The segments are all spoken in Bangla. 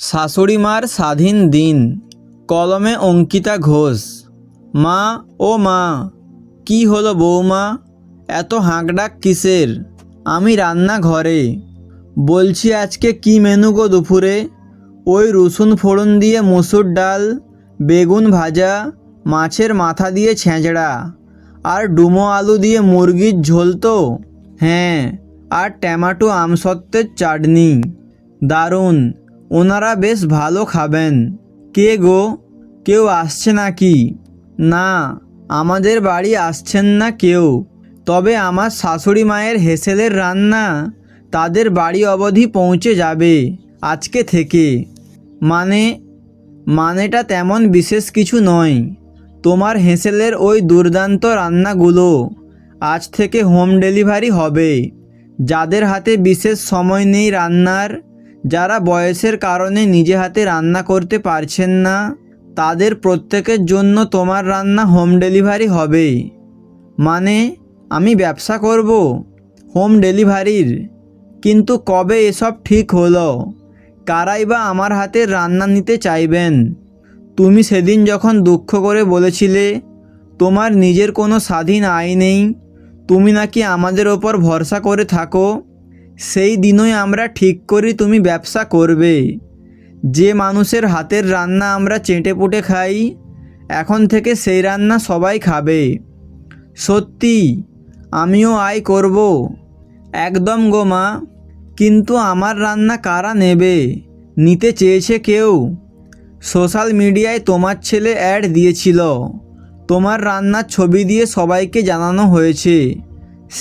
শাশুড়ি মার স্বাধীন দিন। কলমে অঙ্কিতা ঘোষ। মা, ও মা, কি হলো বৌমা, এত হাঁকডাক কিসের? আমি রান্নাঘরে। বলছি আজকে কি মেনু গো দুপুরে? ওই রসুন ফোড়ন দিয়ে মসুর ডাল, বেগুন ভাজা, মাছের মাথা দিয়ে ছেঁচড়া, আর ডুমো আলু দিয়ে মুরগির ঝোল তো? হ্যাঁ, আর টমেটো আমসত্ত্বের চাটনি। দারুণ, ওনারা বেশ ভালো খাবেন। কে গো, কেউ আসছে নাকি? না, আমাদের বাড়ি আসছেন না কেউ, তবে আমার শাশুড়ি মায়ের হেসেলের রান্না তাদের বাড়ি অবধি পৌঁছে যাবে আজকে থেকে। মানেটা তেমন বিশেষ কিছু নয়। তোমার হেসেলের ওই দুর্দান্ত রান্নাগুলো আজ থেকে হোম ডেলিভারি হবে। যাদের হাতে বিশেষ সময় নেই রান্নার, যারা বয়সের কারণে নিজে হাতে রান্না করতে পারছেন না, তাদের প্রত্যেকের জন্য তোমার রান্না হোম ডেলিভারি হবে। মানে, আমি ব্যবসা করব হোম ডেলিভারির? কিন্তু কবে এসব ঠিক হলো? কারাই বা আমার হাতের রান্না নিতে চাইবেন? তুমি সেদিন যখন দুঃখ করে বলেছিলে তোমার নিজের কোনো স্বাধীন আয় নেই, তুমি নাকি আমাদের ওপর ভরসা করে থাকো, সেই দিনই আমরা ঠিক করি তুমি ব্যবসা করবে। যে মানুষের হাতের রান্না আমরা চেটেপুটে খাই, এখন থেকে সেই রান্না সবাই খাবে। সত্যি, আমিও আয় করব। একদম গো মা। কিন্তু আমার রান্না কারা নেবে? নিতে চেয়েছে কেউ? সোশ্যাল মিডিয়ায় তোমার ছেলে অ্যাড দিয়েছিল, তোমার রান্নার ছবি দিয়ে সবাইকে জানানো হয়েছে।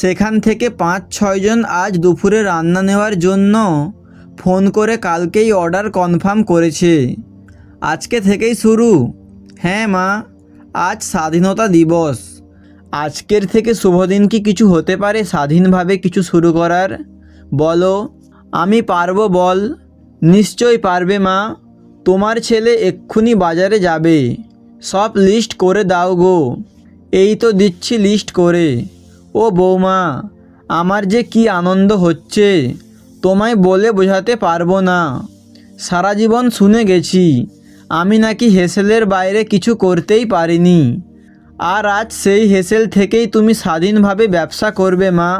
সেখান থেকে 5-6 জন আজ দুপুরে রান্না নেওয়ার জন্য ফোন করে কালকেই অর্ডার কনফার্ম করেছে। আজকে থেকেই শুরু। হ্যাঁ মা, আজ স্বাধীনতা দিবস। আজকের থেকে শুভ দিন কি কিছু হতে পারে স্বাধীনভাবে কিছু শুরু করার? বলো, আমি পারবো বল? নিশ্চয়ই পারবে মা। তোমার ছেলে এক্ষুনি বাজারে যাবে, সব লিস্ট করে দাও গো। এই তো দিচ্ছি লিস্ট করে। ও বৌমা, আমার যে কি আনন্দ হচ্ছে তোমায় বলে বোঝাতে পারবো না। সারা জীবন শুনে গেছি আমি নাকি হেসেলের বাইরে কিছু করতেই পারিনি, আর আজ সেই হেসেল থেকেই তুমি স্বাধীনভাবে ব্যবসা করবে মা।